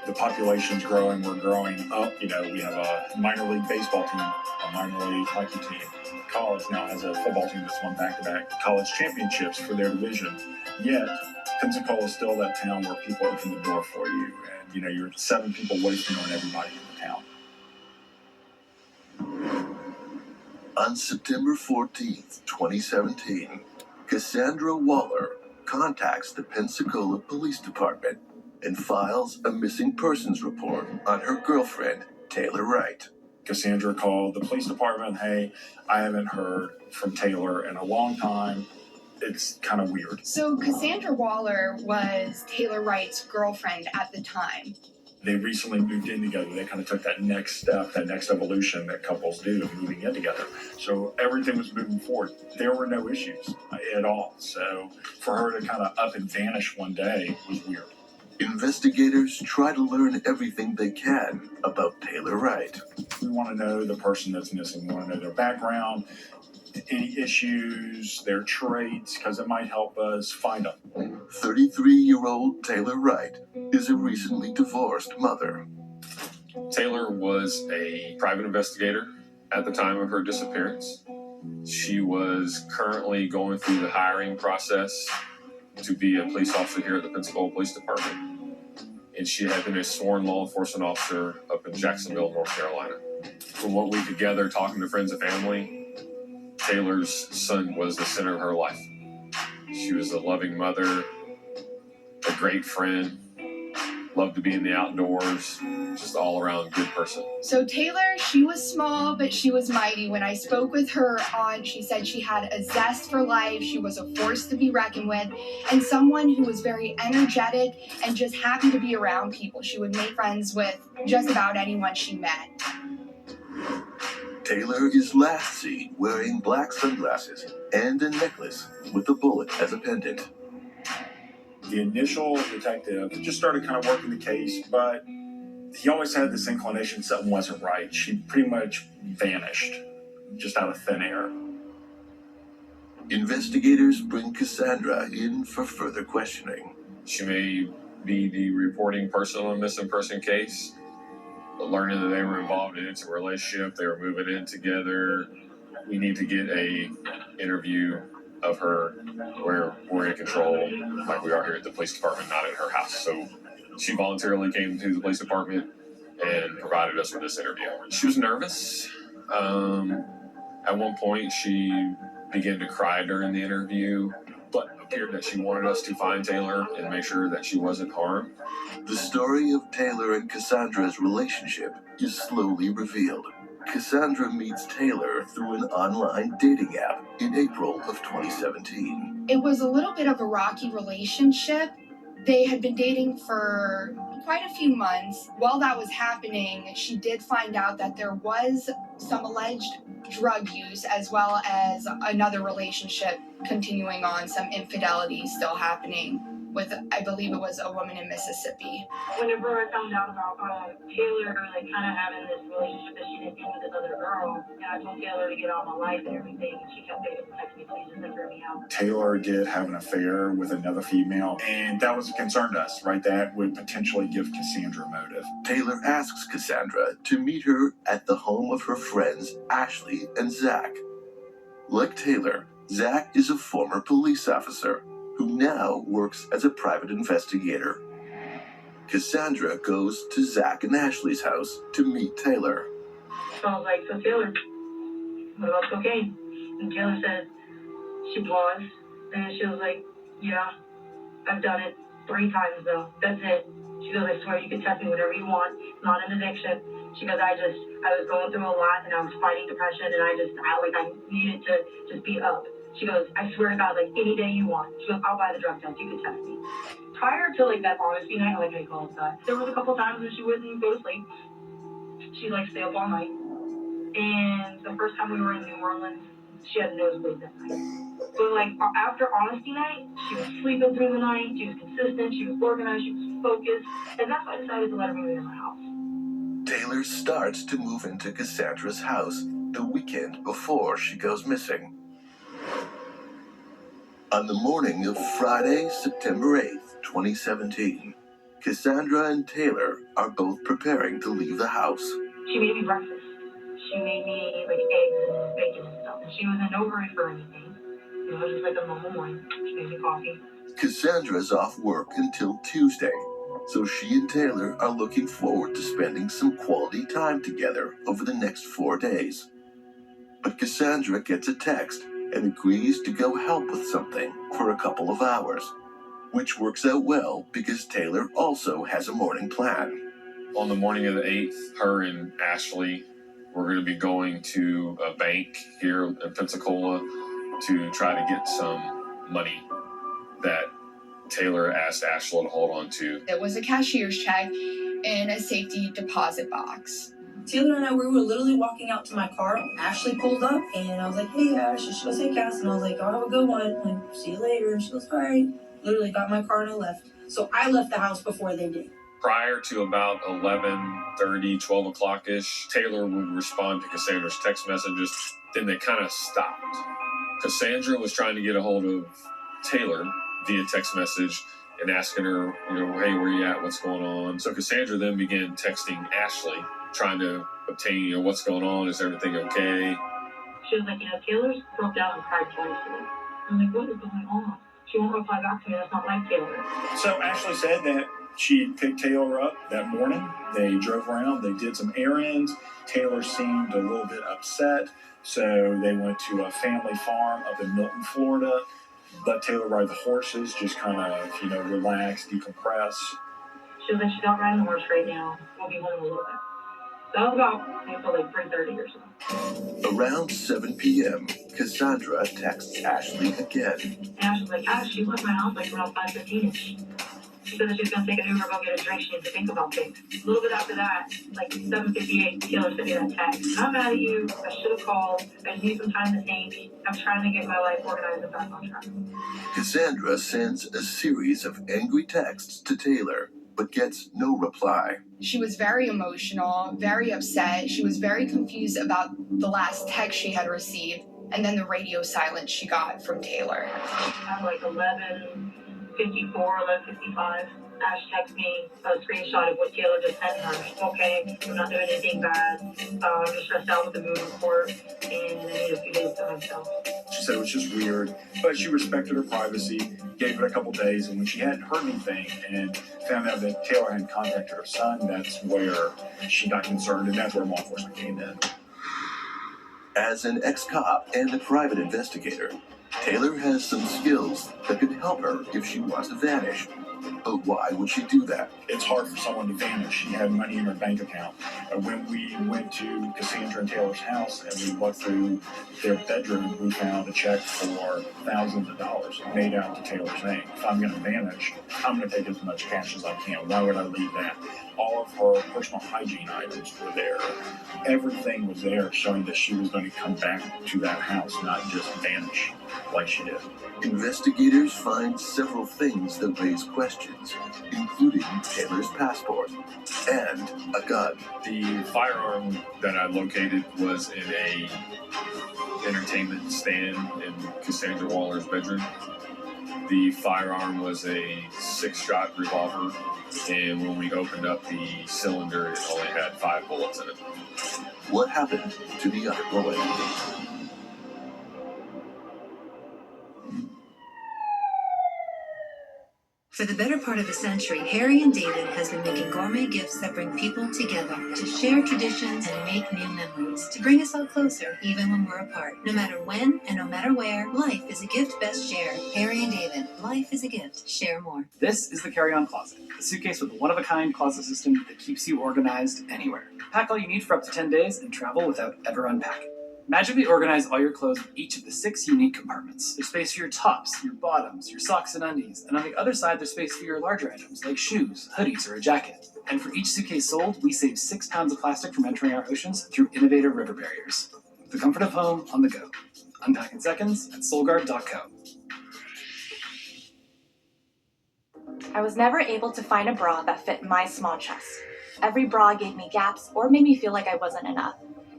The population's growing, we're growing up. You know, we have a minor league baseball team, a minor league hockey team. College now has a football team that's won back-to-back college championships for their division. Yet, Pensacola is still that town where people open the door for you. And, you know, you're 7 people away from knowing everybody in the town. On September 14th, 2017, Cassandra Waller contacts the Pensacola Police Department and files a missing persons report on her girlfriend, Taylor Wright. Cassandra called the police department. Hey, I haven't heard from Taylor in a long time. It's kind of weird. So Cassandra Waller was Taylor Wright's girlfriend at the time. They recently moved in together. They kind of took that next step, that next evolution that couples do of moving in together. So everything was moving forward. There were no issues at all. So for her to kind of up and vanish one day was weird. Investigators try to learn everything they can about Taylor Wright. We want to know the person that's missing. We want to know their background, any issues, their traits, because it might help us find them. 33-year-old Taylor Wright is a recently divorced mother. Taylor was a private investigator at the time of her disappearance. She was currently going through the hiring process to be a police officer here at the Pensacola Police Department. And she had been a sworn law enforcement officer up in Jacksonville, North Carolina. From what we could gather, talking to friends and family, Taylor's son was the center of her life. She was a loving mother, a great friend, loved to be in the outdoors, just all around good person. So Taylor, she was small, but she was mighty. When I spoke with her she said she had a zest for life. She was a force to be reckoned with, and someone who was very energetic and just happy to be around people. She would make friends with just about anyone she met. Taylor is last seen wearing black sunglasses and a necklace with a bullet as a pendant. The initial detective just started kind of working the case, but he always had this inclination something wasn't right. She pretty much vanished, just out of thin air. Investigators bring Cassandra in for further questioning. She may be the reporting person on a missing person case, but learning that they were involved in a relationship, they were moving in together. We need to get a interview of her where we're in control, like we are here at the police department, not at her house. So she voluntarily came to the police department and provided us with this interview. She was nervous. At one point, she began to cry during the interview, but it appeared that she wanted us to find Taylor and make sure that she wasn't harmed. The story of Taylor and Cassandra's relationship is slowly revealed. Cassandra meets Taylor through an online dating app in April of 2017. It was a little bit of a rocky relationship. They had been dating for quite a few months. While that was happening, she did find out that there was some alleged drug use, as well as another relationship continuing on, some infidelity still happening with, I believe it was a woman in Mississippi. Whenever I found out about Taylor, like, kind of having this relationship that she didn't do with this other girl, and I told Taylor to get out of my life and everything, and she kept texting me, please just let me out. Taylor did have an affair with another female, and that was a concern to us, right? That would potentially give Cassandra a motive. Taylor asks Cassandra to meet her at the home of her friends Ashley and Zach. Like Taylor, Zach is a former police officer who now works as a private investigator. Cassandra goes to Zach and Ashley's house to meet Taylor. So I was like, so Taylor, what about cocaine? And Taylor said, she paused, and she was like, yeah, I've done it 3 times though, that's it. She goes, I swear you can test me whatever you want, it's not an addiction. She goes, I was going through a lot, and I was fighting depression, and I needed to just be up. She goes, I swear to God, like, any day you want. She goes, I'll buy the drug test. You can test me. Prior to, like, that honesty night, I like how you call it that, there was a couple times when she wouldn't go to sleep. She'd, like, stay up all night. And the first time we were in New Orleans, she had a nosebleed that night. But, like, after honesty night, she was sleeping through the night. She was consistent. She was organized. She was focused. And that's why I decided to let her move into my house. Taylor starts to move into Cassandra's house the weekend before she goes missing. On the morning of Friday, September 8th, 2017, Cassandra and Taylor are both preparing to leave the house. She made me breakfast. She made me like eggs and bacon and stuff. And she was in no hurry for anything. It was just like a normal morning. She made me coffee. Cassandra's off work until Tuesday, so she and Taylor are looking forward to spending some quality time together over the next 4 days. But Cassandra gets a text and agrees to go help with something for a couple of hours, which works out well because Taylor also has a morning plan. On the morning of the 8th, her and Ashley were going to be going to a bank here in Pensacola to try to get some money that Taylor asked Ashley to hold on to. It was a cashier's check in a safety deposit box. Taylor and I, we were literally walking out to my car. Ashley pulled up, and I was like, "Hey, Ash." And she goes, "Hey, Cass." And I was like, "I'll have a good one. Like, see you later." And she goes, "All right." Literally got my car and I left. So I left the house before they did. Prior to about 11:30, 12 o'clock-ish, Taylor would respond to Cassandra's text messages. Then they kind of stopped. Cassandra was trying to get a hold of Taylor via text message and asking her, hey, where you at? What's going on? So Cassandra then began texting Ashley, trying to obtain, what's going on? Is everything okay? She was like, Taylor's broke down and cried twice today. I'm like, what is going on? She won't reply back to me. That's not like Taylor. So Ashley said that she picked Taylor up that morning. They drove around. They did some errands. Taylor seemed a little bit upset. So they went to a family farm up in Milton, Florida. Let Taylor ride the horses, just kind of, relax, decompress. She was like, she's out riding the horse right now. We'll be home in a little bit. So that was about maybe like 3:30 or so. Around 7 p.m., Cassandra texts Ashley again. And Ashley was like, Ash, she left my house like around 5:15-ish. She said that she was going to take an Uber, go get a drink. She needs to think about things. A little bit after that, like 7:58, Taylor sent me that text. I'm mad at you. I should have called. I just need some time to think. I'm trying to get my life organized and back on track. Cassandra sends a series of angry texts to Taylor, but gets no reply. She was very emotional, very upset. She was very confused about the last text she had received and then the radio silence she got from Taylor. At like 11:54, 11:55, Ash texted me a screenshot of what Taylor just sent her. Okay, I'm not doing anything bad. I'm just stressed out with the moving court, and I need a few days to myself. She said it was just weird, but she respected her privacy, gave it a couple days, and when she hadn't heard anything and found out that Taylor hadn't contacted her son, that's where she got concerned, and that's where law enforcement came in. As an ex-cop and a private investigator, Taylor has some skills that could help her if she wants to vanish. But why would she do that? It's hard for someone to vanish. She had money in her bank account. When we went to Cassandra and Taylor's house and we looked through their bedroom, we found a check for thousands of dollars made out to Taylor's name. If I'm going to vanish, I'm going to take as much cash as I can. Why would I leave that? All of her personal hygiene items were there. Everything was there showing that she was going to come back to that house, not just vanish like she did. Investigators find several things that raise questions, including Taylor's passport and a gun. The firearm that I located was in a entertainment stand in Cassandra Waller's bedroom. The firearm was a 6-shot revolver, and when we opened up the cylinder, it only had 5 bullets in it. What happened to the other bullet? For the better part of a century, Harry and David has been making gourmet gifts that bring people together to share traditions and make new memories, to bring us all closer, even when we're apart. No matter when and no matter where, life is a gift best shared. Harry and David, life is a gift. Share more. This is the carry-on closet, a suitcase with a one-of-a-kind closet system that keeps you organized anywhere. Pack all you need for up to 10 days and travel without ever unpacking. Magically organize all your clothes in each of the 6 unique compartments. There's space for your tops, your bottoms, your socks and undies, and on the other side there's space for your larger items like shoes, hoodies, or a jacket. And for each suitcase sold, we save 6 pounds of plastic from entering our oceans through innovative river barriers. The comfort of home on the go. Unpack in seconds at soulguard.co. I was never able to find a bra that fit my small chest. Every bra gave me gaps or made me feel like I wasn't enough.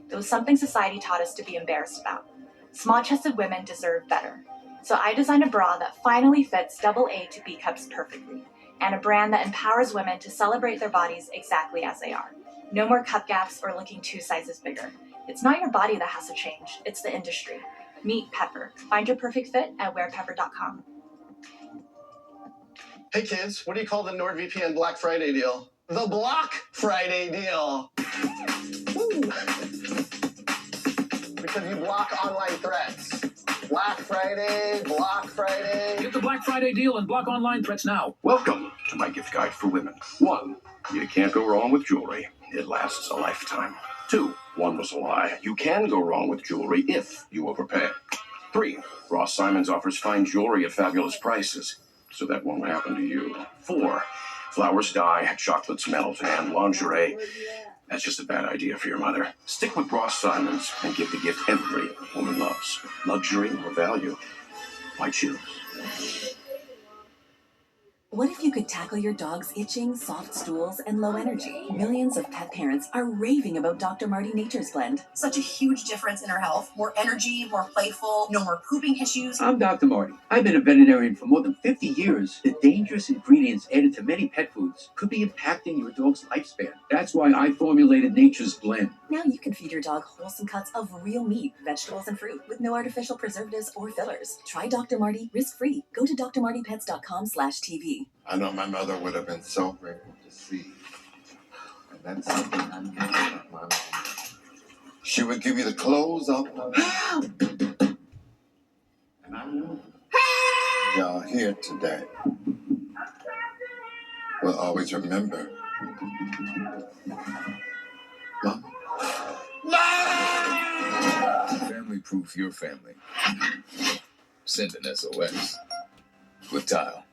It was something society taught us to be embarrassed about. Small-chested women deserve better. So I designed a bra that finally fits AA to B cups perfectly. and a brand that empowers women to celebrate their bodies exactly as they are. No more cup gaps or looking 2 sizes bigger. It's not your body that has to change, it's the industry. Meet Pepper. Find your perfect fit at wearpepper.com. Hey kids, what do you call the NordVPN Black Friday deal? The Block Friday deal. Woo. Because you block online threats. Black Friday, Block Friday. Get the Black Friday deal and block online threats now. Welcome to my gift guide for women. 1, you can't go wrong with jewelry. It lasts a lifetime. 2, one was a lie. You can go wrong with jewelry if you overpay. 3, Ross Simons offers fine jewelry at fabulous prices, so that won't happen to you. 4, flowers die, chocolates melt, and lingerie. That's just a bad idea for your mother. Stick with Ross Simons and give the gift every woman loves. Luxury or value. Why choose? What if you could tackle your dog's itching, soft stools, and low energy? Millions of pet parents are raving about Dr. Marty Nature's Blend. Such a huge difference in her health. More energy, more playful, no more pooping issues. I'm Dr. Marty. I've been a veterinarian for more than 50 years. The dangerous ingredients added to many pet foods could be impacting your dog's lifespan. That's why I formulated Nature's Blend. Now you can feed your dog wholesome cuts of real meat, vegetables, and fruit with no artificial preservatives or fillers. Try Dr. Marty risk-free. Go to drmartypets.com/TV. I know my mother would have been so grateful to see. And that's something I knew about my mom. She would give you the clothes up. And I knew y'all here today will always remember. Mom. Family proof your family. Send an SOS with Tile.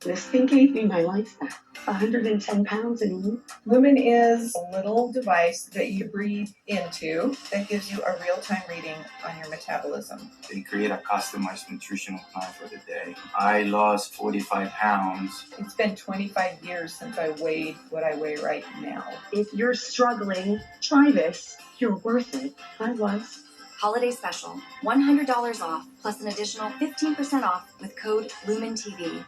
This thing gave me my life back. 110 pounds in a week. Lumen is a little device that you breathe into that gives you a real-time reading on your metabolism. They create a customized nutritional plan for the day. I lost 45 pounds. It's been 25 years since I weighed what I weigh right now. If you're struggling, try this. You're worth it. I was. Holiday special. $100 off plus an additional 15% off with code LumenTV.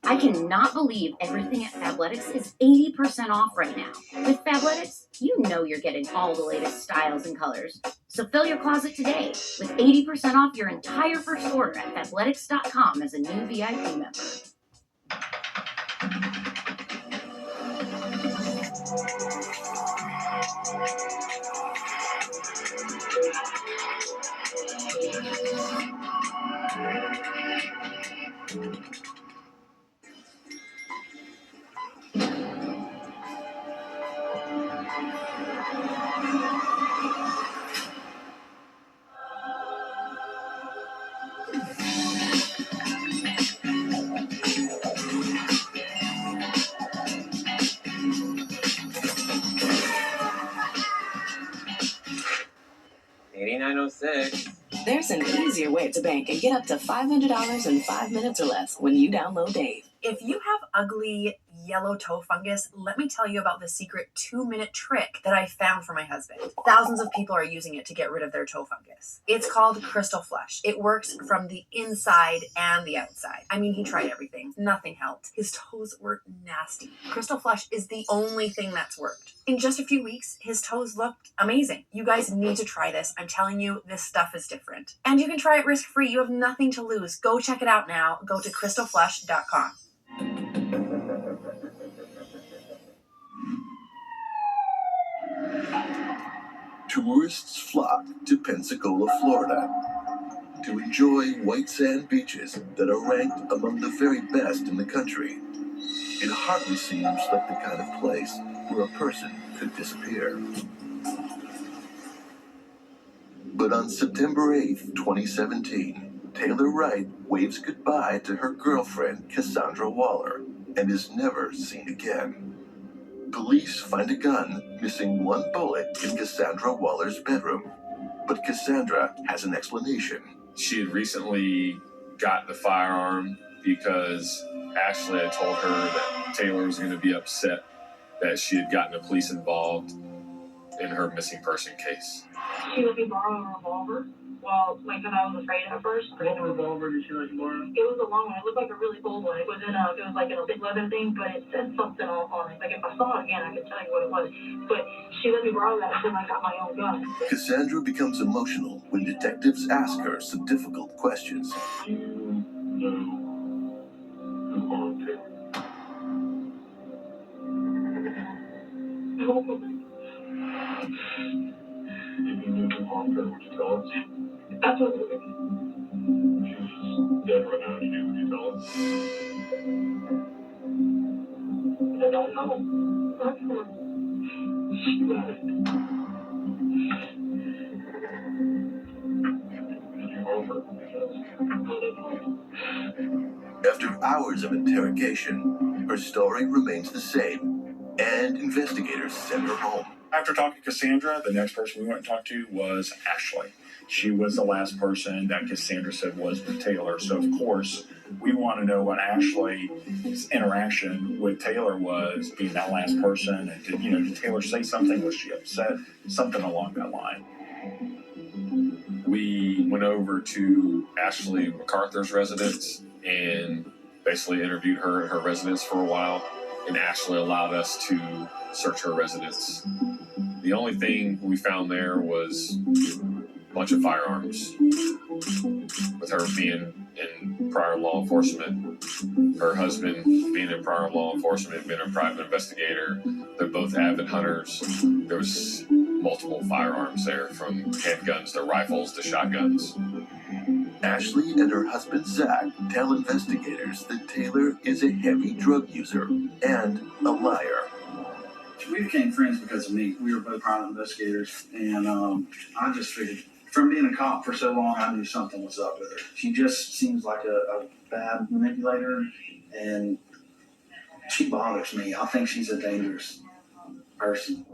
I cannot believe everything at Fabletics is 80% off right now. With Fabletics, you know you're getting all the latest styles and colors. So fill your closet today with 80% off your entire first order at Fabletics.com as a new VIP member. There's an easier way to bank and get up to $500 in 5 minutes or less when you download Dave. If you have ugly yellow toe fungus, let me tell you about the secret 2-minute trick that I found for my husband. Thousands of people are using it to get rid of their toe fungus. It's called Crystal Flush. It works from the inside and the outside. I mean, he tried everything. Nothing helped. His toes were nasty. Crystal Flush is the only thing that's worked. In just a few weeks, his toes looked amazing. You guys need to try this. I'm telling you, this stuff is different. And you can try it risk-free. You have nothing to lose. Go check it out now. Go to crystalflush.com. Tourists flock to Pensacola, Florida, to enjoy white sand beaches that are ranked among the very best in the country. It hardly seems like the kind of place where a person could disappear. But on September 8th, 2017, Taylor Wright waves goodbye to her girlfriend, Cassandra Waller, and is never seen again. Police find a gun missing one bullet in Cassandra Waller's bedroom. But Cassandra has an explanation. She had recently got the firearm because Ashley had told her that Taylor was going to be upset that she had gotten the police involved. in her missing person case. She let me borrow a revolver. Well, like, because I was afraid at first. What revolver did she let you borrow? It was a long one. It looked like a really old one. It was like in a big leather thing, but it said something on it. Like, if I saw it again, I could tell you what it was. But she let me borrow that until I got my own gun. Cassandra becomes emotional when detectives ask her some difficult questions. You know who harmed him? No. If you knew who harmed her, would you tell us? Absolutely. She was just dead right now. Would you tell us? I don't know. That's what she left. Did you harm her? After hours of interrogation, her story remains the same, and investigators send her home. After talking to Cassandra, the next person we went and talked to was Ashley. She was the last person that Cassandra said was with Taylor. So, of course, we want to know what Ashley's interaction with Taylor was, being that last person. And did Taylor say something? Was she upset? Something along that line. We went over to Ashley MacArthur's residence and basically interviewed her at her residence for a while. And Ashley allowed us to search her residence. The only thing we found there was a bunch of firearms. With her being in prior law enforcement, her husband being in prior law enforcement, being a private investigator, they're both avid hunters. There was multiple firearms there, from handguns to rifles to shotguns. Ashley and her husband Zach tell investigators that Taylor is a heavy drug user and a liar. We became friends because of me. We were both private investigators, and I just figured, from being a cop for so long, I knew something was up with her. She just seems like a bad manipulator, and she bothers me. I think she's a dangerous person.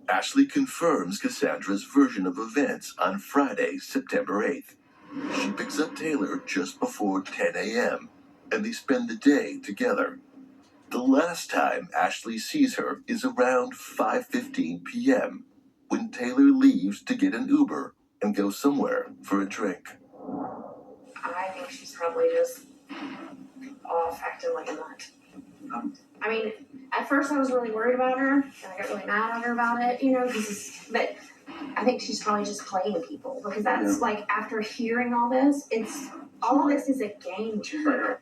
Ashley confirms Cassandra's version of events on Friday, September 8th. She picks up Taylor just before 10 a.m., and they spend the day together. The last time Ashley sees her is around 5:15 p.m., when Taylor leaves to get an Uber and go somewhere for a drink. I think she's probably just off acting like a nut. I mean, at first I was really worried about her, and I got really mad at her about it, but I think she's probably just playing people, because that's like, after hearing all this, all of this is a game to her.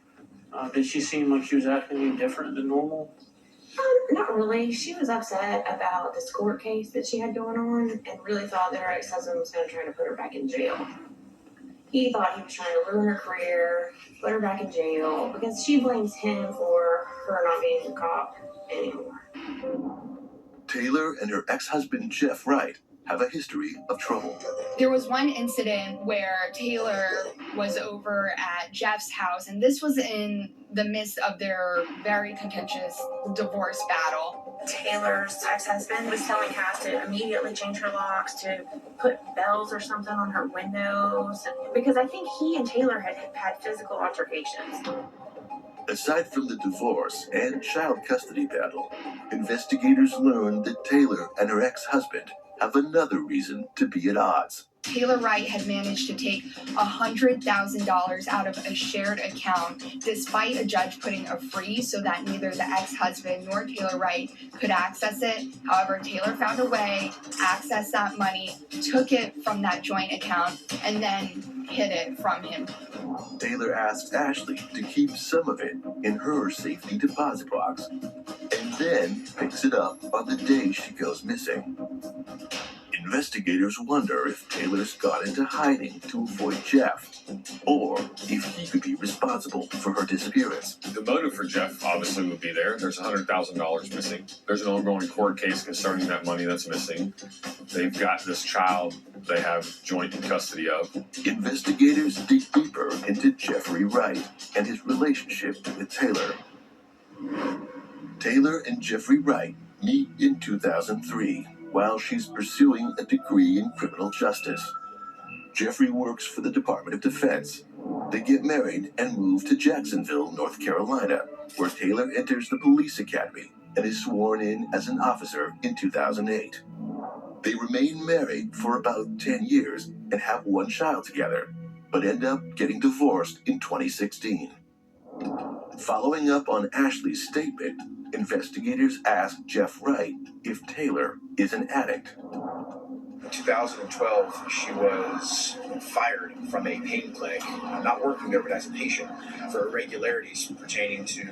Did she seem like she was acting any different than normal? Not really. She was upset about this court case that she had going on, and really thought that her ex-husband was going to try to put her back in jail. He thought he was trying to ruin her career, put her back in jail, because she blames him for her not being a cop anymore. Taylor and her ex-husband Jeff Wright have a history of trouble. There was one incident where Taylor was over at Jeff's house, and this was in the midst of their very contentious divorce battle. Taylor's ex-husband was telling Cass to immediately change her locks, to put bells or something on her windows, because I think he and Taylor had physical altercations. Aside from the divorce and child custody battle, investigators learned that Taylor and her ex-husband have another reason to be at odds. Taylor Wright had managed to take $100,000 out of a shared account, despite a judge putting a freeze so that neither the ex-husband nor Taylor Wright could access it. However, Taylor found a way, accessed that money, took it from that joint account, and then hid it from him. Taylor asks Ashley to keep some of it in her safety deposit box, and then picks it up on the day she goes missing. Investigators wonder if Taylor's gone into hiding to avoid Jeff, or if he could be responsible for her disappearance. The motive for Jeff obviously would be there. There's $100,000 missing. There's an ongoing court case concerning that money that's missing. They've got this child they have joint custody of. Investigators dig deeper into Jeffrey Wright and his relationship with Taylor. Taylor and Jeffrey Wright meet in 2003 while she's pursuing a degree in criminal justice. Jeffrey works for the Department of Defense. They get married and move to Jacksonville, North Carolina, where Taylor enters the police academy and is sworn in as an officer in 2008. They remain married for about 10 years and have one child together, but end up getting divorced in 2016. Following up on Ashley's statement, investigators asked Jeff Wright if Taylor is an addict. In 2012, she was fired from a pain clinic, not working there but as a patient, for irregularities pertaining to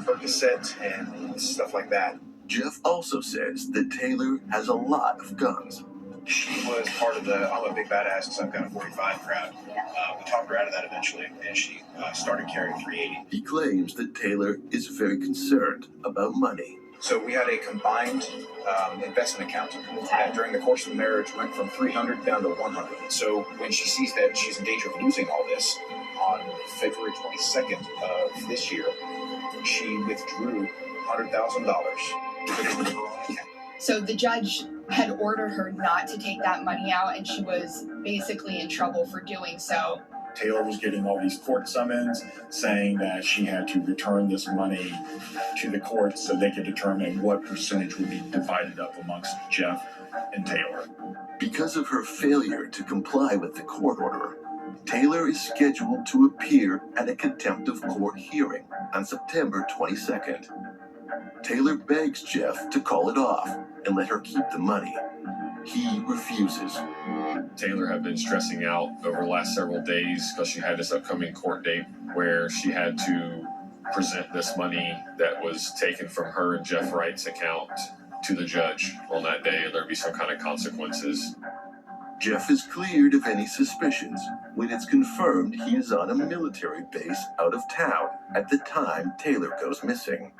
Percocet and stuff like that. Jeff also says that Taylor has a lot of guns. She was part of the I'm a big badass because I've got a 45 crowd. We talked her out of that eventually, and she started carrying 380. He claims that Taylor is very concerned about money. So we had a combined investment account that during the course of the marriage went from 300 down to 100. So when she sees that she's in danger of losing all this, on February 22nd of this year, she withdrew $100,000. So the judge had ordered her not to take that money out, and she was basically in trouble for doing so. Taylor was getting all these court summons saying that she had to return this money to the courts so they could determine what percentage would be divided up amongst Jeff and Taylor. Because of her failure to comply with the court order, Taylor is scheduled to appear at a contempt of court hearing on September 22nd. Taylor begs Jeff to call it off and let her keep the money. He refuses. Taylor had been stressing out over the last several days because she had this upcoming court date where she had to present this money that was taken from her and Jeff Wright's account to the judge on that day, and there'd be some kind of consequences. Jeff is cleared of any suspicions when it's confirmed he is on a military base out of town at the time Taylor goes missing.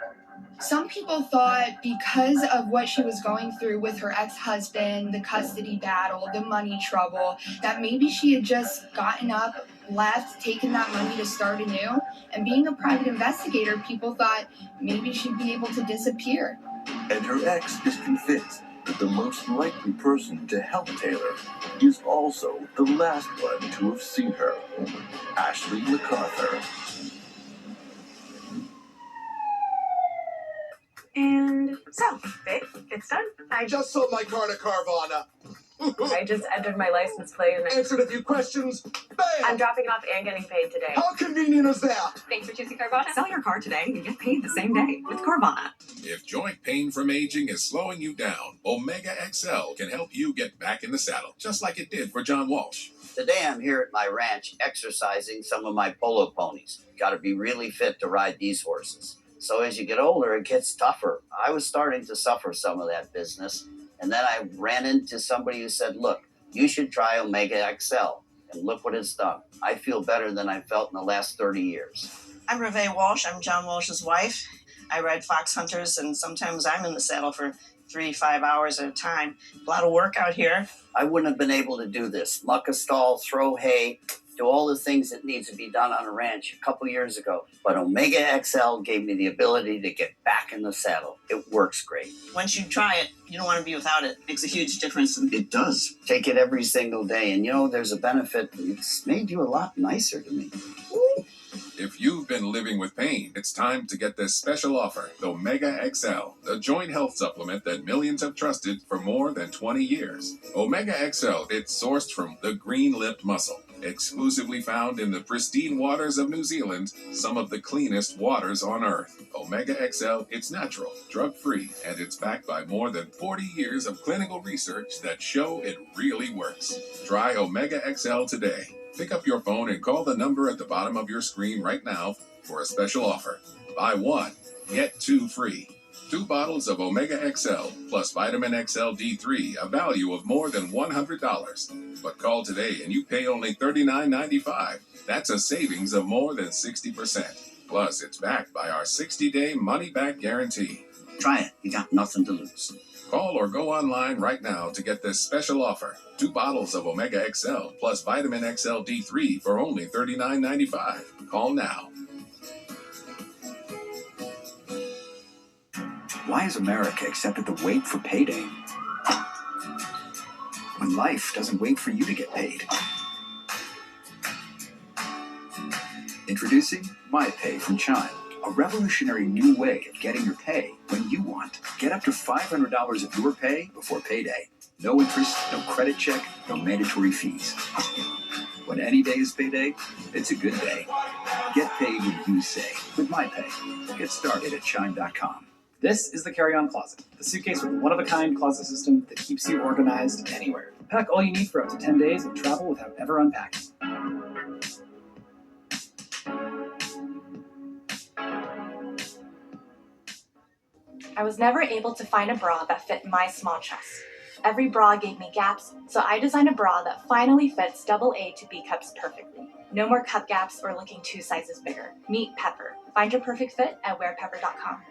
Some people thought because of what she was going through with her ex-husband, the custody battle, the money trouble, that maybe she had just gotten up, left, taken that money to start anew. And being a private investigator, people thought maybe she'd be able to disappear. And her ex is convinced that the most likely person to help Taylor is also the last one to have seen her, Ashley MacArthur. And so, babe, it's done. I just sold my car to Carvana. I just entered my license plate and Answered a few questions. Bam! I'm dropping it off and getting paid today. How convenient is that? Thanks for choosing Carvana. Sell your car today and get paid the same day with Carvana. If joint pain from aging is slowing you down, Omega XL can help you get back in the saddle, just like it did for John Walsh. Today I'm here at my ranch exercising some of my polo ponies. Got to be really fit to ride these horses. So as you get older, it gets tougher. I was starting to suffer some of that business. And then I ran into somebody who said, look, you should try Omega XL. And look what it's done. I feel better than I felt in the last 30 years. I'm Reve Walsh. I'm John Walsh's wife. I ride fox hunters, and sometimes I'm in the saddle for 3-5 hours at a time. A lot of work out here. I wouldn't have been able to do this. Muck a stall, throw hay, do all the things that need to be done on a ranch a couple years ago. But Omega XL gave me the ability to get back in the saddle. It works great. Once you try it, you don't want to be without it. It makes a huge difference. It does. Take it every single day. And you know, there's a benefit. It's made you a lot nicer to me. If you've been living with pain, it's time to get this special offer, the Omega XL, the joint health supplement that millions have trusted for more than 20 years. Omega XL, it's sourced from the green-lipped mussel, exclusively found in the pristine waters of New Zealand, some of the cleanest waters on Earth. Omega XL, it's natural, drug-free, and it's backed by more than 40 years of clinical research that show it really works. Try Omega XL today. Pick up your phone and call the number at the bottom of your screen right now for a special offer. Buy one, get two free. 2 bottles of Omega XL plus Vitamin XL D3, a value of more than $100. But call today and you pay only $39.95. That's a savings of more than 60%. Plus, it's backed by our 60-day money-back guarantee. Try it. You got nothing to lose. Call or go online right now to get this special offer. 2 bottles of Omega XL plus Vitamin XL D3 for only $39.95. Call now. Why has America accepted the wait for payday when life doesn't wait for you to get paid? Introducing MyPay from Chime. a revolutionary new way of getting your pay when you want. Get up to $500 of your pay before payday. No interest, no credit check, no mandatory fees. When any day is payday, it's a good day. Get paid when you say with MyPay. Get started at chime.com. This is the carry-on closet, the suitcase with a one-of-a-kind closet system that keeps you organized anywhere. Pack all you need for up to 10 days and travel without ever unpacking. I was never able to find a bra that fit my small chest. Every bra gave me gaps, so I designed a bra that finally fits AA to B cups perfectly. No more cup gaps or looking 2 sizes bigger. Meet Pepper. Find your perfect fit at wearpepper.com.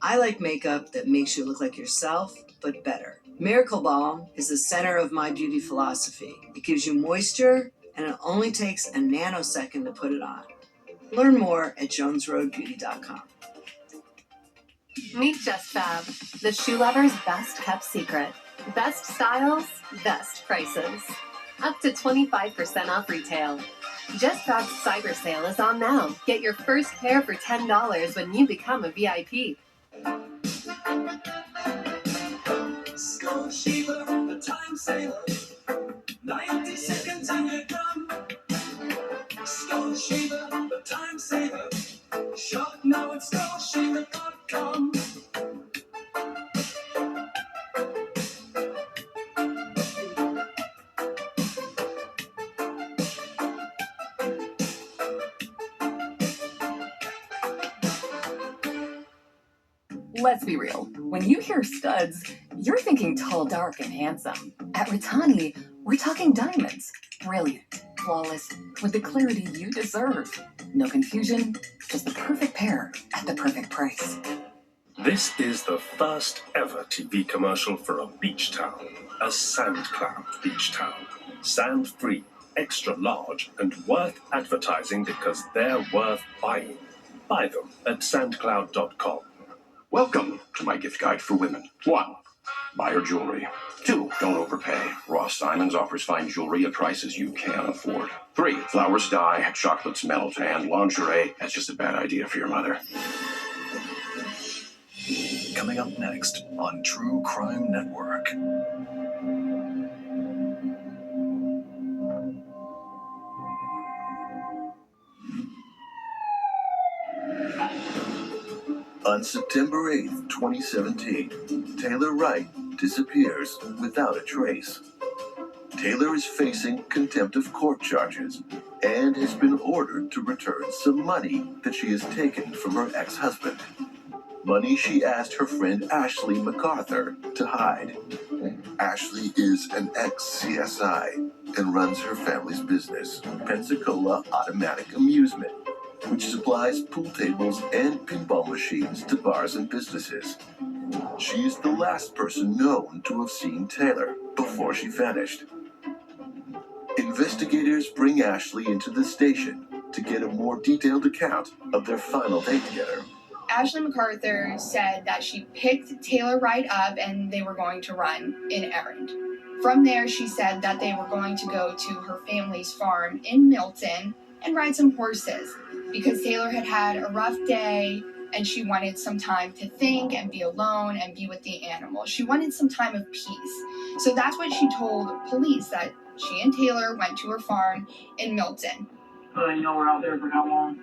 I like makeup that makes you look like yourself, but better. Miracle Balm is the center of my beauty philosophy. It gives you moisture, and it only takes a nanosecond to put it on. Learn more at jonesroadbeauty.com. Meet Just Fab, the shoe lover's best kept secret. Best styles, best prices. Up to 25% off retail. Just Fab's cyber sale is on now. Get your first pair for $10 when you become a VIP. Skull Shaver, the time saver. 90 seconds and you're done. Skull Shaver, the time saver. Shop now at skullshaver.com. Let's be real. When you hear studs, you're thinking tall, dark, and handsome. At Ritani, we're talking diamonds. Brilliant, flawless, with the clarity you deserve. No confusion, just the perfect pair at the perfect price. This is the first ever TV commercial for a beach towel. A SandCloud beach towel. Sand-free, extra large, and worth advertising because they're worth buying. Buy them at sandcloud.com. Welcome to my gift guide for women. 1. Buy her jewelry. 2. Don't overpay. Ross Simons offers fine jewelry at prices you can afford. 3. Flowers die, chocolates melt, and lingerie. That's just a bad idea for your mother. Coming up next on True Crime Network. On September 8th, 2017, Taylor Wright disappears without a trace. Taylor is facing contempt of court charges and has been ordered to return some money that she has taken from her ex-husband. Money she asked her friend Ashley MacArthur to hide. Ashley is an ex-CSI and runs her family's business, Pensacola Automatic Amusement, which supplies pool tables and pinball machines to bars and businesses. She is the last person known to have seen Taylor before she vanished. Investigators bring Ashley into the station to get a more detailed account of their final day together. Ashley MacArthur said that she picked Taylor Wright up and they were going to run an errand. From there, she said that they were going to go to her family's farm in Milton and ride some horses because Taylor had had a rough day and she wanted some time to think and be alone and be with the animals. She wanted some time of peace. So that's what she told police, that she and Taylor went to her farm in Milton. You know we're out there for how long?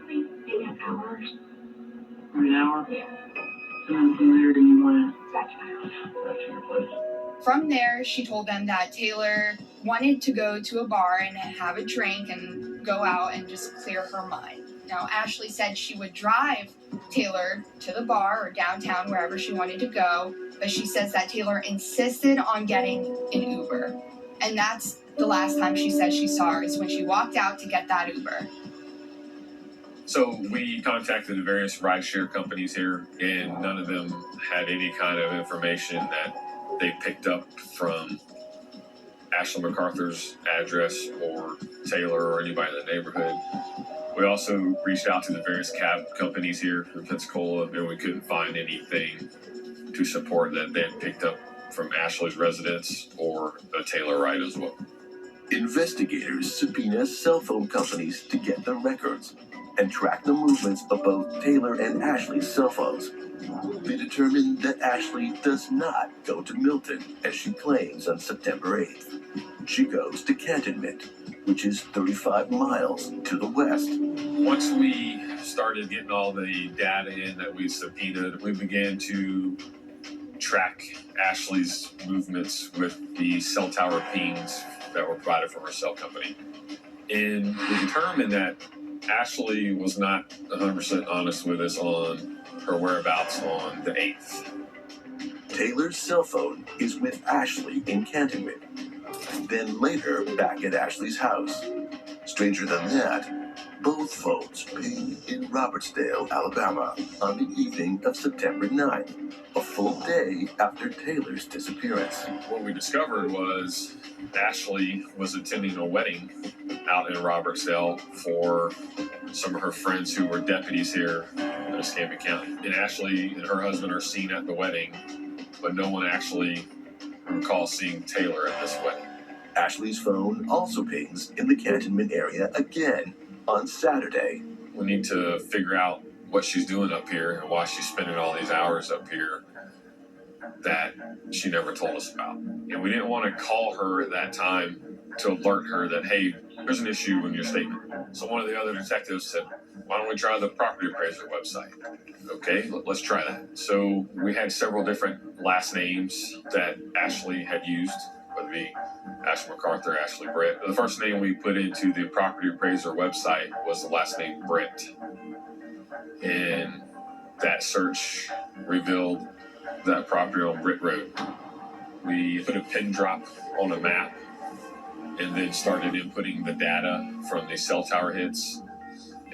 Maybe an hour. An hour? Yeah. And then from there, do you went back to your place? From there, she told them that Taylor wanted to go to a bar and have a drink and go out and just clear her mind. Now, Ashley said she would drive Taylor to the bar or downtown, wherever she wanted to go, but she says that Taylor insisted on getting an Uber. And that's the last time she said she saw her, is when she walked out to get that Uber. So we contacted the various rideshare companies here, and none of them had any kind of information that they picked up from Ashley MacArthur's address or Taylor or anybody in the neighborhood. We also reached out to the various cab companies here in Pensacola, and we couldn't find anything to support that they had picked up from Ashley's residence or a Taylor Wright as well. Investigators subpoena cell phone companies to get the records. and track the movements of both Taylor and Ashley's cell phones. They determined that Ashley does not go to Milton, as she claims on September 8th. She goes to Cantonment, which is 35 miles to the west. Once we started getting all the data in that we subpoenaed, we began to track Ashley's movements with the cell tower pings that were provided from her cell company. And we determined that Ashley was not 100% honest with us on her whereabouts on the 8th. Taylor's cell phone is with Ashley in Cantonment, then later back at Ashley's house. Stranger than that, both phones ping in Robertsdale, Alabama on the evening of September 9th, a full day after Taylor's disappearance. What we discovered was Ashley was attending a wedding out in Robertsdale for some of her friends who were deputies here in Escambia County. And Ashley and her husband are seen at the wedding, but no one actually recalls seeing Taylor at this wedding. Ashley's phone also pings in the Cantonment area again on Saturday. We need to figure out what she's doing up here and why she's spending all these hours up here that she never told us about. And we didn't want to call her at that time to alert her that, hey, there's an issue in your statement. So one of the other detectives said, why don't we try the property appraiser website? Okay, let's try that. So we had several different last names that Ashley had used, whether it be Ashley MacArthur, Ashley Britt. The first name we put into the property appraiser website was the last name Britt. And that search revealed that property on Britt Road. We put a pin drop on a map and then started inputting the data from the cell tower hits.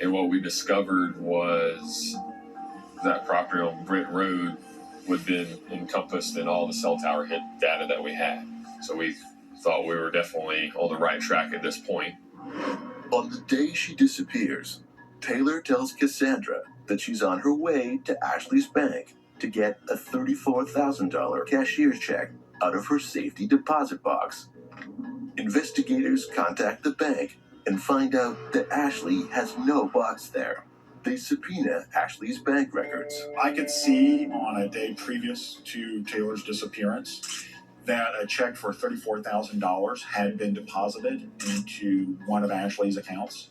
And what we discovered was that property on Britt Road would have been encompassed in all the cell tower hit data that we had. So we thought we were definitely on the right track at this point. On the day she disappears, Taylor tells Cassandra that she's on her way to Ashley's bank to get a $34,000 cashier's check out of her safety deposit box. Investigators contact the bank and find out that Ashley has no box there. They subpoena Ashley's bank records. I could see on a day previous to Taylor's disappearance that a check for $34,000 had been deposited into one of Ashley's accounts.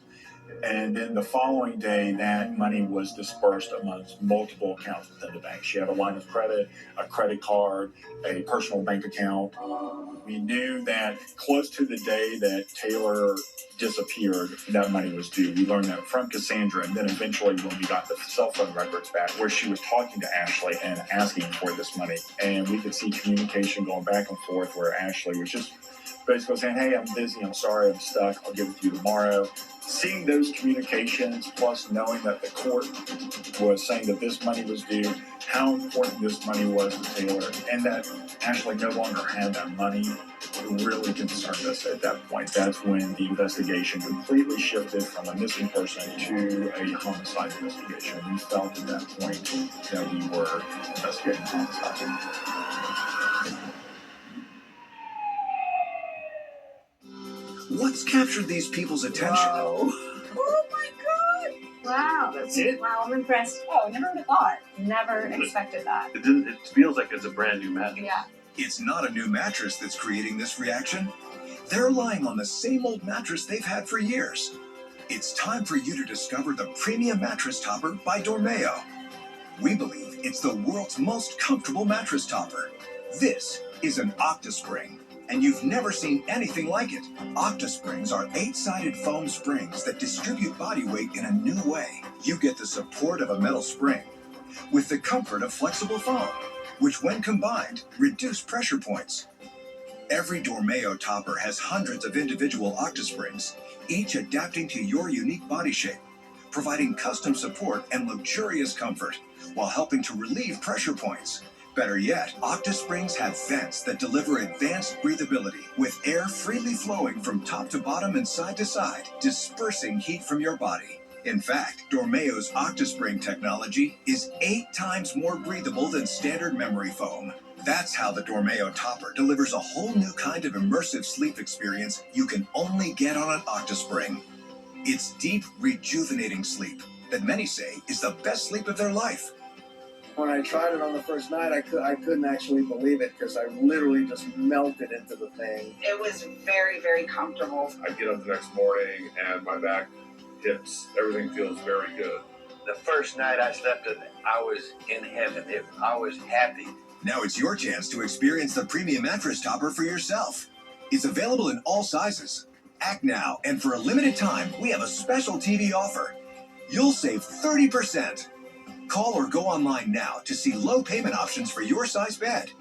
And then the following day, that money was dispersed amongst multiple accounts within the bank. She had a line of credit, a credit card, a personal bank account. We knew that close to the day that Taylor disappeared, that money was due. We learned that from Cassandra, and then eventually when we got the cell phone records back, where she was talking to Ashley and asking for this money. And we could see communication going back and forth where Ashley was just basically saying, hey, I'm busy, I'm sorry, I'm stuck, I'll give it to you tomorrow. Seeing those communications, plus knowing that the court was saying that this money was due, how important this money was to Taylor, and that Ashley no longer had that money, really concerned us at that point. That's when the investigation completely shifted from a missing person to a homicide investigation. We felt at that point that we were investigating homicide. What's captured these people's attention? Oh my god! Wow. That's it? Wow, I'm impressed. Oh, never would have thought. Never expected that. It feels like it's a brand new mattress. Yeah. It's not a new mattress that's creating this reaction. They're lying on the same old mattress they've had for years. It's time for you to discover the premium mattress topper by Dormeo. We believe it's the world's most comfortable mattress topper. This is an OctaSpring, and you've never seen anything like it. OctaSprings are 8-sided foam springs that distribute body weight in a new way. You get the support of a metal spring with the comfort of flexible foam, which when combined, reduce pressure points. Every Dormeo topper has hundreds of individual OctaSprings, each adapting to your unique body shape, providing custom support and luxurious comfort while helping to relieve pressure points. Better yet, OctaSprings have vents that deliver advanced breathability with air freely flowing from top to bottom and side to side, dispersing heat from your body. In fact, Dormeo's OctaSpring technology is 8 times more breathable than standard memory foam. That's how the Dormeo topper delivers a whole new kind of immersive sleep experience you can only get on an OctaSpring. It's deep, rejuvenating sleep that many say is the best sleep of their life. When I tried it on the first night, I couldn't actually believe it because I literally just melted into the thing. It was very, very comfortable. I get up the next morning and my back, hips, everything feels very good. The first night I slept in it, I was in heaven. I was happy. Now it's your chance to experience the premium mattress topper for yourself. It's available in all sizes. Act now, and for a limited time, we have a special TV offer. You'll save 30%. Call or go online now to see low payment options for your size bed.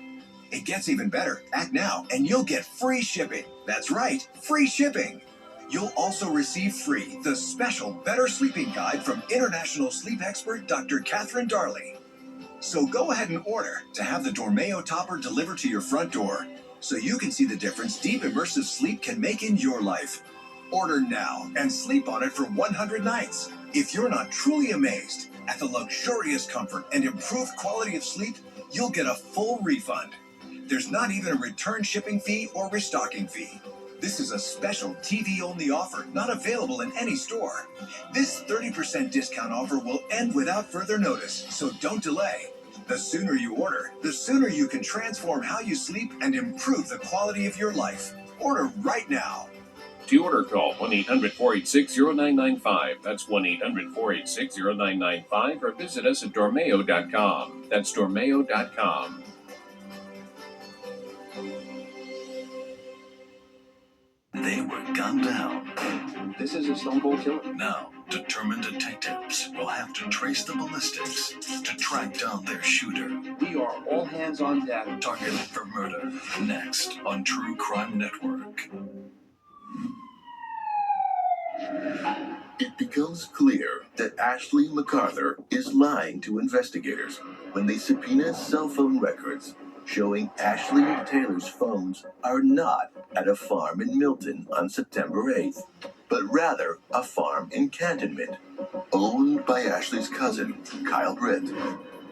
It gets even better. Act now, and you'll get free shipping. That's right, free shipping. You'll also receive free the special Better Sleeping Guide from international sleep expert Dr. Catherine Darley. So go ahead and order to have the Dormeo topper delivered to your front door so you can see the difference deep immersive sleep can make in your life. Order now and sleep on it for 100 nights. If you're not truly amazed at the luxurious comfort and improved quality of sleep, you'll get a full refund. There's not even a return shipping fee or restocking fee. This is a special TV-only offer, not available in any store. This 30% discount offer will end without further notice, so don't delay. The sooner you order, the sooner you can transform how you sleep and improve the quality of your life. Order right now. To order, call 1-800-486-0995. That's 1-800-486-0995, or visit us at Dormeo.com. That's Dormeo.com. They were gunned down. This is a stone cold killer. Now, determined detectives will have to trace the ballistics to track down their shooter. We are all hands on deck. Targeted for murder. Next on True Crime Network. It becomes clear that Ashley MacArthur is lying to investigators when they subpoena cell phone records showing Ashley and Taylor's phones are not at a farm in Milton on September 8th, but rather a farm in Cantonment, owned by Ashley's cousin, Kyle Britt.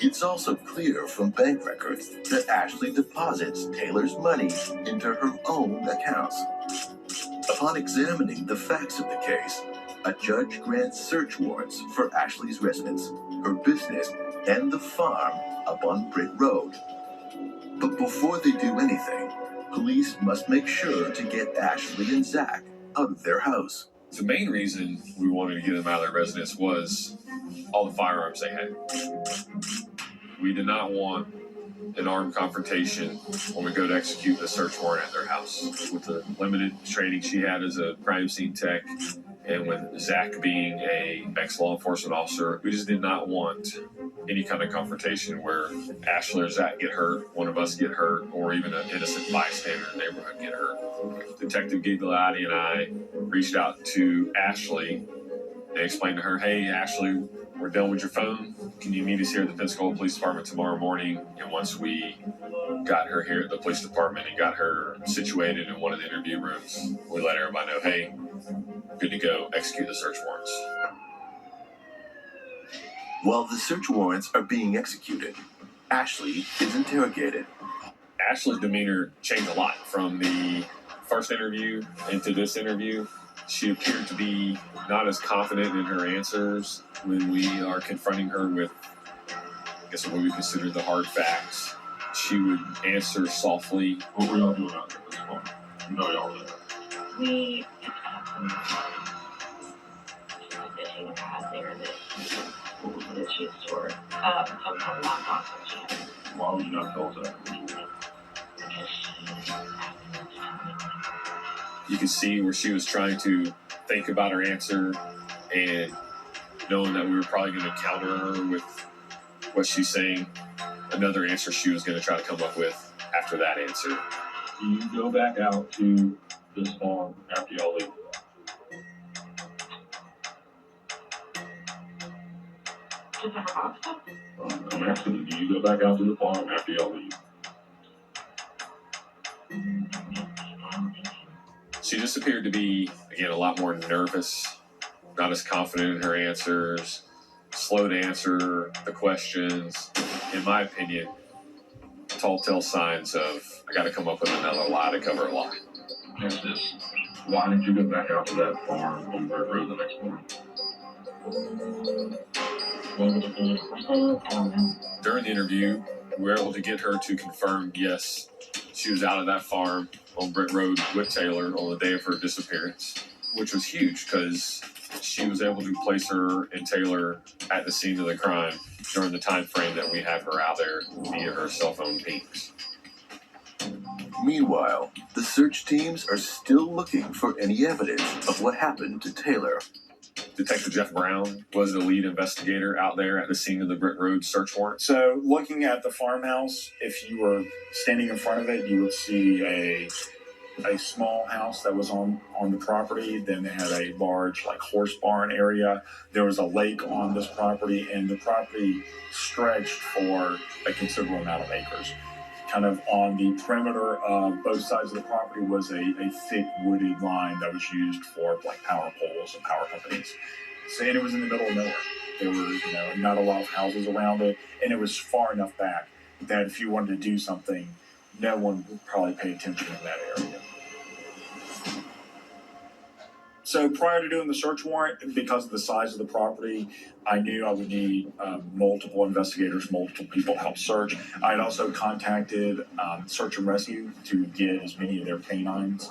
It's also clear from bank records that Ashley deposits Taylor's money into her own accounts. Upon examining the facts of the case, a judge grants search warrants for Ashley's residence, her business, and the farm up on Britt Road. But before they do anything, police must make sure to get Ashley and Zach out of their house. The main reason we wanted to get them out of their residence was all the firearms they had. We did not want an armed confrontation when we go to execute the search warrant at their house. With the limited training she had as a crime scene tech, and with Zach being a ex-law enforcement officer, we just did not want any kind of confrontation where Ashley or Zach get hurt, one of us get hurt, or even an innocent bystander in the neighborhood get hurt. Detective Gigliotti and I reached out to Ashley and explained to her, hey, Ashley, we're done with your phone. Can you meet us here at the Pensacola Police Department tomorrow morning? And once we got her here at the police department and got her situated in one of the interview rooms, we let everybody know, hey, good to go, execute the search warrants. While the search warrants are being executed, Ashley is interrogated. Ashley's demeanor changed a lot from the first interview into this interview. She appeared to be not as confident in her answers when we are confronting her with, I guess, what we consider the hard facts. She would answer softly. What were y'all doing out there this morning? You know y'all did. We fishing out there that she stored some kind of lockbox that she had. Why would you not tell us that? Because she You could see where she was trying to think about her answer and knowing that we were probably going to counter her with what she's saying, another answer she was going to try to come up with after that answer. Do you go back out to this farm after y'all leave? Just have her box stuff? I'm asking you, do you go back out to the farm after y'all leave? She just appeared to be, again, a lot more nervous, not as confident in her answers, slow to answer the questions. In my opinion, telltale signs of, I got to come up with another lie to cover a lie. Catch this. Why did you go back out to that farm on Bird Road the next morning? Maybe to be person, I don't know. During the interview, we were able to get her to confirm, yes, she was out of that farm on Brent Road with Taylor on the day of her disappearance, which was huge because she was able to place her and Taylor at the scene of the crime during the time frame that we have her out there via her cell phone pings. Meanwhile, the search teams are still looking for any evidence of what happened to Taylor. Detective Jeff Brown was the lead investigator out there at the scene of the Brent Road search warrant. So looking at the farmhouse, if you were standing in front of it, you would see a small house that was on the property. Then they had a large horse barn area. There was a lake on this property, and the property stretched for a considerable amount of acres. Kind of on the perimeter of both sides of the property was a thick wooded line that was used for power poles and power companies. So, and it was in the middle of nowhere. There were not a lot of houses around it, and it was far enough back that if you wanted to do something, no one would probably pay attention in that area. So prior to doing the search warrant, because of the size of the property, I knew I would need multiple investigators, multiple people to help search. I had also contacted Search and Rescue to get as many of their canines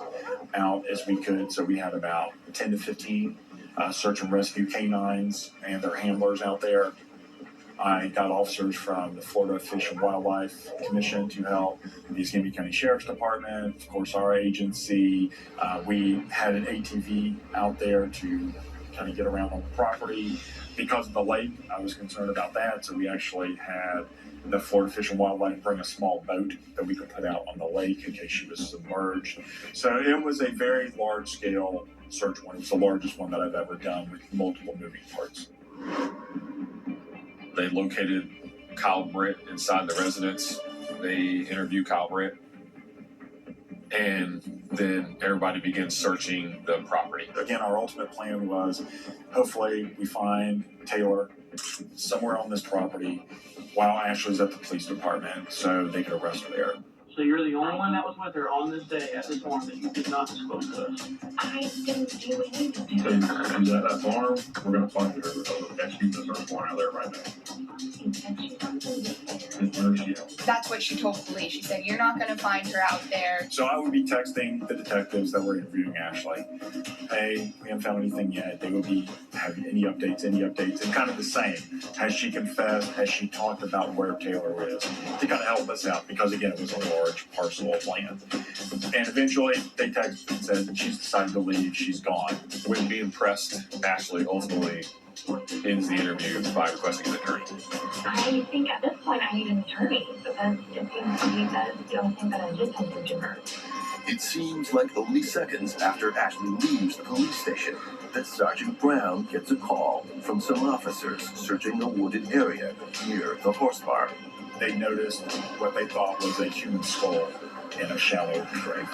out as we could. So we had about 10 to 15 Search and Rescue canines and their handlers out there. I got officers from the Florida Fish and Wildlife Commission to help, the Escambia County Sheriff's Department, of course our agency. We had an ATV out there to kind of get around on the property. Because of the lake, I was concerned about that, so we actually had the Florida Fish and Wildlife bring a small boat that we could put out on the lake in case she was submerged. So it was a very large-scale search warrant. It was the largest one that I've ever done with multiple moving parts. They located Kyle Britt inside the residence. They interviewed Kyle Britt. And then everybody began searching the property. Again, our ultimate plan was hopefully we find Taylor somewhere on this property while Ashley's at the police department so they could arrest her there. So you're the only one that was with her on this day at this farm that you did not disclose to us? I didn't do anything. So she's at that farm, we're going to find her because we're executing the search warrant out there right now. That's what she told police. She said, you're not going to find her out there. So I would be texting the detectives that were interviewing Ashley. Hey, we haven't found anything yet. They would be having any updates, and kind of the same. Has she confessed? Has she talked about where Taylor is? To kind of help us out because, again, it was a large parcel of land. And eventually they texted and said she's decided to leave. She's gone. When being pressed, Ashley ultimately ends the interview by requesting an attorney. I think at this point I need an attorney because it seems to me that you don't think that I did something to her. It seems like only seconds after Ashley leaves the police station that Sergeant Brown gets a call from some officers searching a wooded area near the horse barn. They noticed what they thought was a human skull in a shallow grave.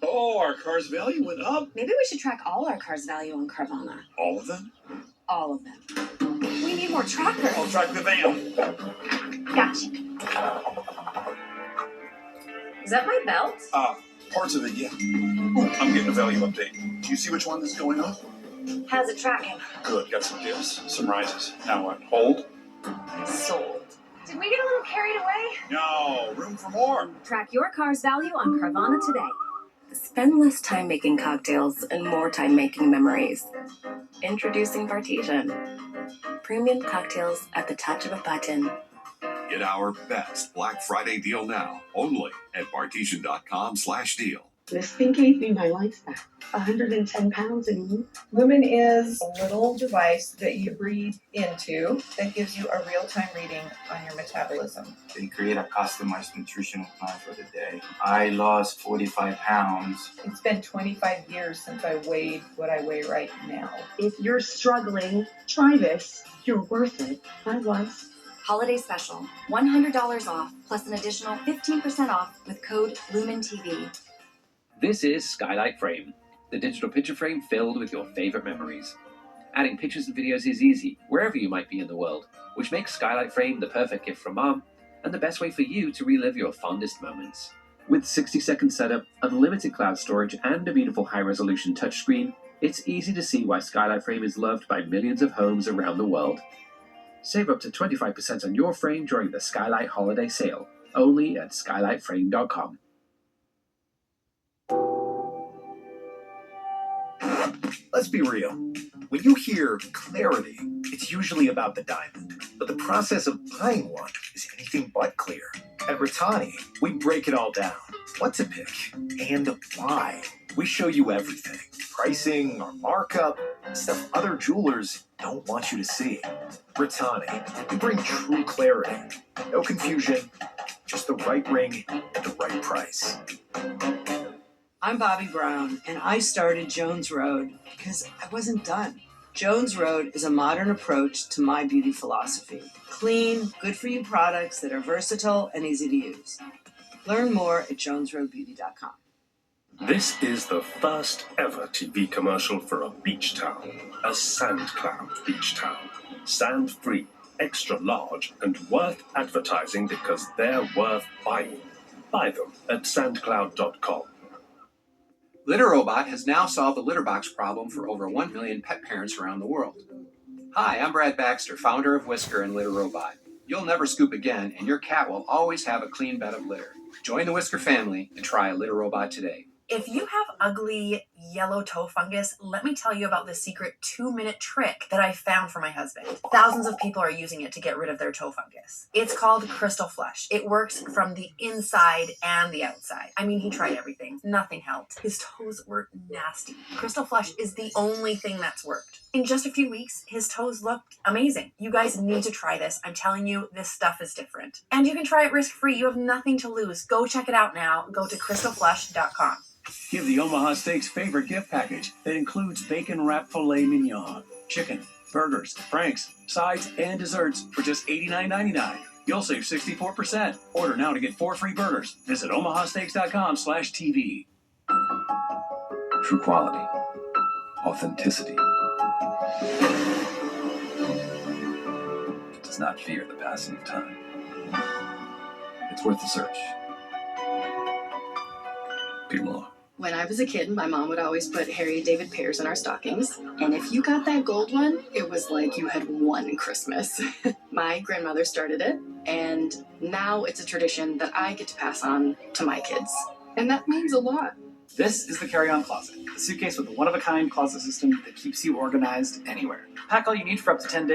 Oh, our car's value went up. Maybe we should track all our cars' value on Carvana. All of them? All of them. We need more trackers. I'll track the van. Gotcha. Is that my belt? Parts of it, yeah. Ooh, I'm getting a value update. Do you see which one is going up? How's it tracking? Good. Got some dips, some rises. Now what? Hold. Sold. Did we get a little carried away? No, room for more. Track your car's value on Carvana today. Spend less time making cocktails and more time making memories. Introducing Bartesian. Premium cocktails at the touch of a button. Get our best Black Friday deal now, only at Bartesian.com/deal. This thing gave me my life back. 110 pounds in a week. Lumen is a little device that you breathe into that gives you a real-time reading on your metabolism. They create a customized nutritional plan for the day. I lost 45 pounds. It's been 25 years since I weighed what I weigh right now. If you're struggling, try this. You're worth it. I was. Holiday special, $100 off, plus an additional 15% off with code LumenTV. This is Skylight Frame, the digital picture frame filled with your favorite memories. Adding pictures and videos is easy, wherever you might be in the world, which makes Skylight Frame the perfect gift from mom, and the best way for you to relive your fondest moments. With 60-second setup, unlimited cloud storage, and a beautiful high-resolution touchscreen, it's easy to see why Skylight Frame is loved by millions of homes around the world. Save up to 25% on your frame during the Skylight Holiday Sale, only at skylightframe.com. Let's be real. When you hear clarity, it's usually about the diamond. But the process of buying one is anything but clear. At Rattani, we break it all down. What to pick and why. We show you everything. Pricing, our markup, stuff other jewelers don't want you to see. Rattani, we bring true clarity. No confusion, just the right ring at the right price. I'm Bobby Brown, and I started Jones Road because I wasn't done. Jones Road is a modern approach to my beauty philosophy. Clean, good-for-you products that are versatile and easy to use. Learn more at jonesroadbeauty.com. This is the first ever TV commercial for a beach town, a SandCloud beach town. Sand-free, extra large, and worth advertising because they're worth buying. Buy them at sandcloud.com. LitterRobot has now solved the litter box problem for over 1 million pet parents around the world. Hi, I'm Brad Baxter, founder of Whisker and LitterRobot. You'll never scoop again, and your cat will always have a clean bed of litter. Join the Whisker family and try a LitterRobot today. If you have ugly yellow toe fungus, let me tell you about the secret 2-minute trick that I found for my husband. Thousands of people are using it to get rid of their toe fungus. It's called Crystal Flush. It works from the inside and the outside. I mean, he tried everything. Nothing helped. His toes were nasty. Crystal Flush is the only thing that's worked. In just a few weeks, his toes looked amazing. You guys need to try this. I'm telling you, this stuff is different. And you can try it risk-free. You have nothing to lose. Go check it out now. Go to crystalflush.com. Give the Omaha Steaks favorite gift package that includes bacon-wrapped filet mignon, chicken, burgers, franks, sides, and desserts for just $89.99. You'll save 64%. Order now to get 4 free burgers. Visit omahasteaks.com/TV. True quality. Authenticity. It does not fear the passing of time. It's worth the search. Peter Law. When I was a kid, my mom would always put Harry David pears in our stockings. And if you got that gold one, it was like you had won Christmas. My grandmother started it, and now it's a tradition that I get to pass on to my kids. And that means a lot. This is the carry-on closet, a suitcase with a one-of-a-kind closet system that keeps you organized anywhere. Pack all you need for up to 10 days.